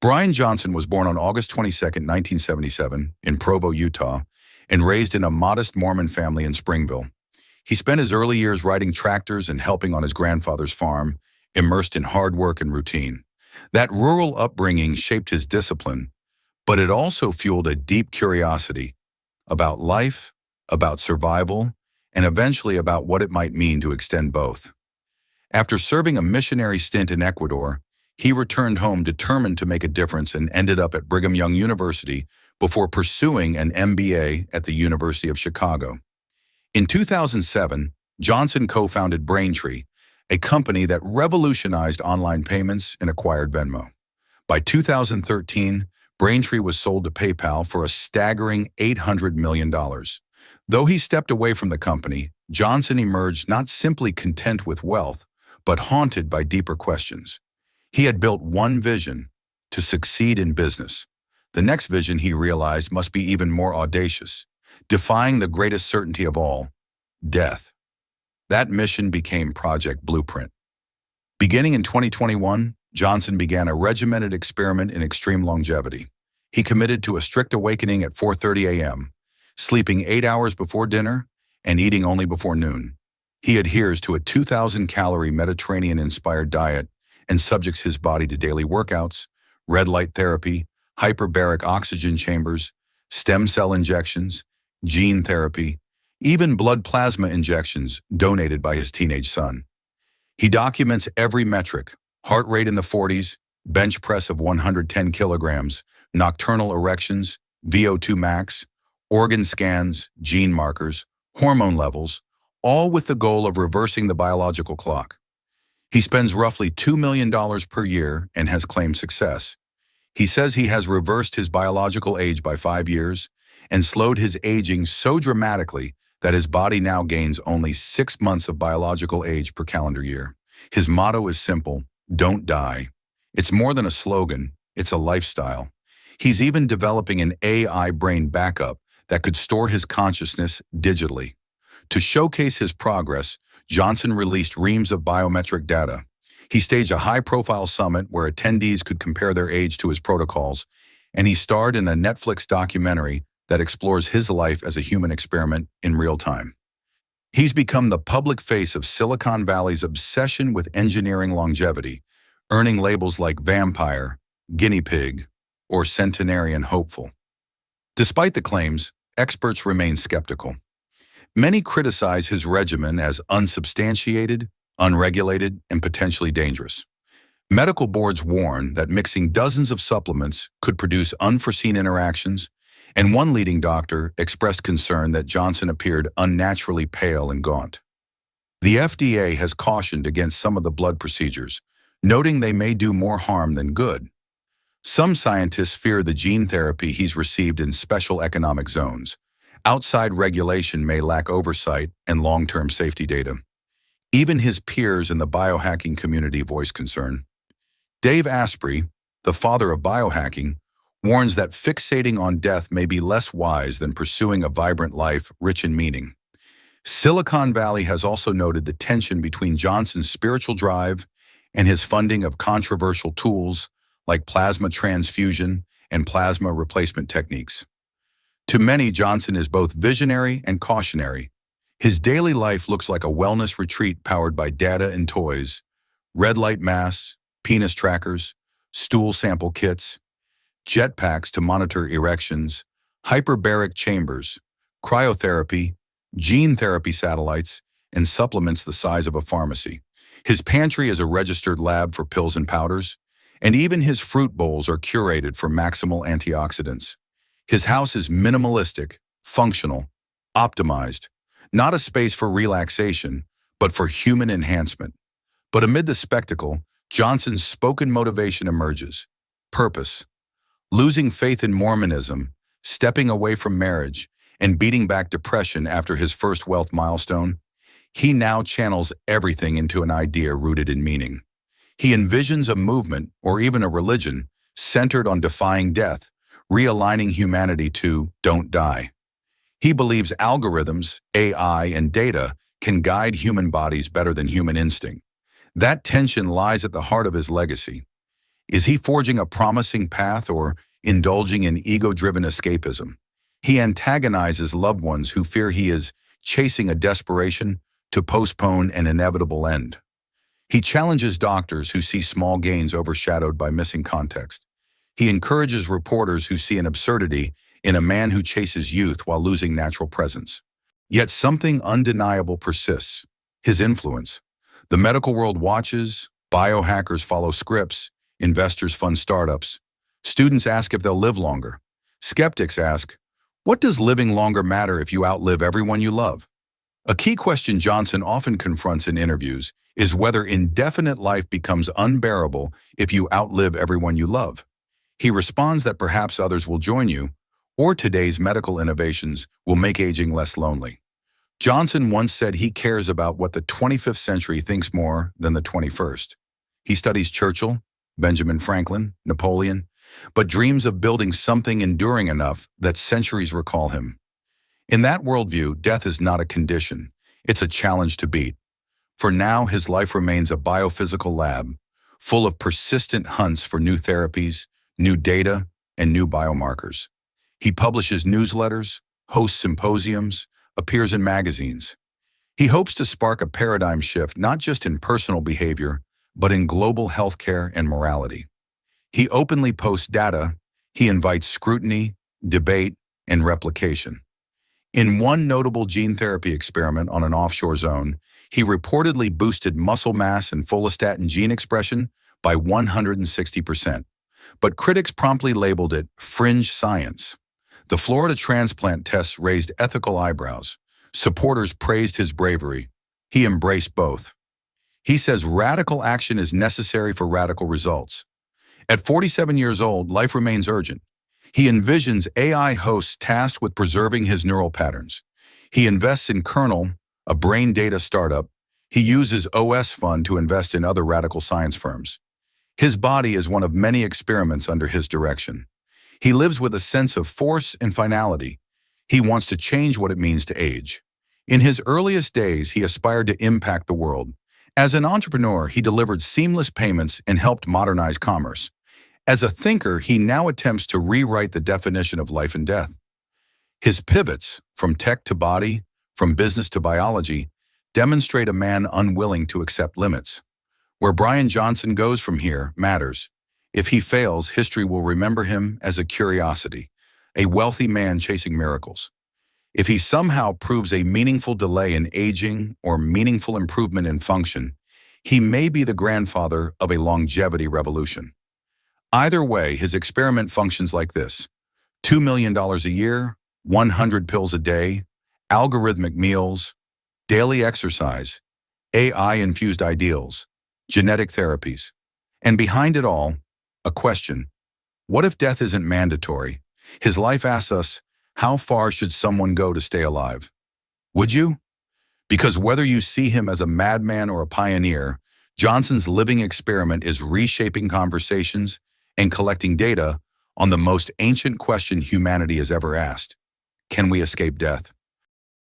Bryan Johnson was born on August 22, 1977, in Provo, Utah, and raised in a modest Mormon family in Springville. He spent his early years riding tractors and helping on his grandfather's farm, immersed in hard work and routine. That rural upbringing shaped his discipline, but it also fueled a deep curiosity about life, about survival, and eventually about what it might mean to extend both. After serving a missionary stint in Ecuador, he returned home determined to make a difference and ended up at Brigham Young University before pursuing an MBA at the University of Chicago. In 2007, Johnson co-founded Braintree, a company that revolutionized online payments and acquired Venmo. By 2013, Braintree was sold to PayPal for a staggering $800 million. Though he stepped away from the company, Johnson emerged not simply content with wealth, but haunted by deeper questions. He had built one vision: to succeed in business. The next vision, he realized, must be even more audacious, defying the greatest certainty of all: death. That mission became Project Blueprint. Beginning in 2021, Johnson began a regimented experiment in extreme longevity. He committed to a strict awakening at 4:30 a.m., sleeping 8 hours before dinner and eating only before noon. He adheres to a 2,000-calorie Mediterranean-inspired diet and subjects his body to daily workouts, red light therapy, hyperbaric oxygen chambers, stem cell injections, gene therapy, even blood plasma injections donated by his teenage son. He documents every metric: heart rate in the 40s, bench press of 110 kilograms, nocturnal erections, VO2 max, organ scans, gene markers, hormone levels, all with the goal of reversing the biological clock. He spends roughly $2 million per year and has claimed success. He says he has reversed his biological age by 5 years and slowed his aging so dramatically that his body now gains only 6 months of biological age per calendar year. His motto is simple: don't die. It's more than a slogan, it's a lifestyle. He's even developing an AI brain backup that could store his consciousness digitally. To showcase his progress, Johnson released reams of biometric data. He staged a high-profile summit where attendees could compare their age to his protocols, and he starred in a Netflix documentary that explores his life as a human experiment in real time. He's become the public face of Silicon Valley's obsession with engineering longevity, earning labels like vampire, guinea pig, or centenarian hopeful. Despite the claims, experts remain skeptical. Many criticize his regimen as unsubstantiated, unregulated, and potentially dangerous. Medical boards warn that mixing dozens of supplements could produce unforeseen interactions, and one leading doctor expressed concern that Johnson appeared unnaturally pale and gaunt. The FDA has cautioned against some of the blood procedures, noting they may do more harm than good. Some scientists fear the gene therapy he's received in special economic zones. Outside regulation may lack oversight and long-term safety data. Even his peers in the biohacking community voice concern. Dave Asprey, the father of biohacking, warns that fixating on death may be less wise than pursuing a vibrant life rich in meaning. Silicon Valley has also noted the tension between Johnson's spiritual drive and his funding of controversial tools like plasma transfusion and plasma replacement techniques. To many, Johnson is both visionary and cautionary. His daily life looks like a wellness retreat powered by data and toys, red light masks, penis trackers, stool sample kits, jetpacks to monitor erections, hyperbaric chambers, cryotherapy, gene therapy satellites, and supplements the size of a pharmacy. His pantry is a registered lab for pills and powders, and even his fruit bowls are curated for maximal antioxidants. His house is minimalistic, functional, optimized, not a space for relaxation, but for human enhancement. But amid the spectacle, Johnson's spoken motivation emerges: purpose. Losing faith in Mormonism, stepping away from marriage, and beating back depression after his first wealth milestone, he now channels everything into an idea rooted in meaning. He envisions a movement, or even a religion, centered on defying death, realigning humanity to don't die. He believes algorithms, AI, and data can guide human bodies better than human instinct. That tension lies at the heart of his legacy. Is he forging a promising path or indulging in ego-driven escapism? He antagonizes loved ones who fear he is chasing a desperation to postpone an inevitable end. He challenges doctors who see small gains overshadowed by missing context. He encourages reporters who see an absurdity in a man who chases youth while losing natural presence. Yet something undeniable persists: his influence. The medical world watches, biohackers follow scripts, investors fund startups. Students ask if they'll live longer. Skeptics ask, what does living longer matter if you outlive everyone you love? A key question Johnson often confronts in interviews is whether indefinite life becomes unbearable if you outlive everyone you love. He responds that perhaps others will join you, or today's medical innovations will make aging less lonely. Johnson once said he cares about what the 25th century thinks more than the 21st. He studies Churchill, Benjamin Franklin, Napoleon, but dreams of building something enduring enough that centuries recall him. In that worldview, death is not a condition, it's a challenge to beat. For now, his life remains a biophysical lab, full of persistent hunts for new therapies, new data, and new biomarkers. He publishes newsletters, hosts symposiums, appears in magazines. He hopes to spark a paradigm shift not just in personal behavior, but in global healthcare and morality. He openly posts data, he invites scrutiny, debate, and replication. In one notable gene therapy experiment on an offshore zone, he reportedly boosted muscle mass and follistatin gene expression by 160%. But critics promptly labeled it fringe science. The Florida transplant tests raised ethical eyebrows. Supporters praised his bravery. He embraced both. He says radical action is necessary for radical results. At 47 years old, life remains urgent. He envisions AI hosts tasked with preserving his neural patterns. He invests in Kernel, a brain data startup. He uses OS Fund to invest in other radical science firms. His body is one of many experiments under his direction. He lives with a sense of force and finality. He wants to change what it means to age. In his earliest days, he aspired to impact the world. As an entrepreneur, he delivered seamless payments and helped modernize commerce. As a thinker, he now attempts to rewrite the definition of life and death. His pivots, from tech to body, from business to biology, demonstrate a man unwilling to accept limits. Where Bryan Johnson goes from here matters. If he fails, history will remember him as a curiosity, a wealthy man chasing miracles. If he somehow proves a meaningful delay in aging or meaningful improvement in function, he may be the grandfather of a longevity revolution. Either way, his experiment functions like this: $2 million a year, 100 pills a day, algorithmic meals, daily exercise, AI-infused ideals, genetic therapies. And behind it all, a question: what if death isn't mandatory? His life asks us, how far should someone go to stay alive? Would you? Because whether you see him as a madman or a pioneer, Johnson's living experiment is reshaping conversations and collecting data on the most ancient question humanity has ever asked: can we escape death?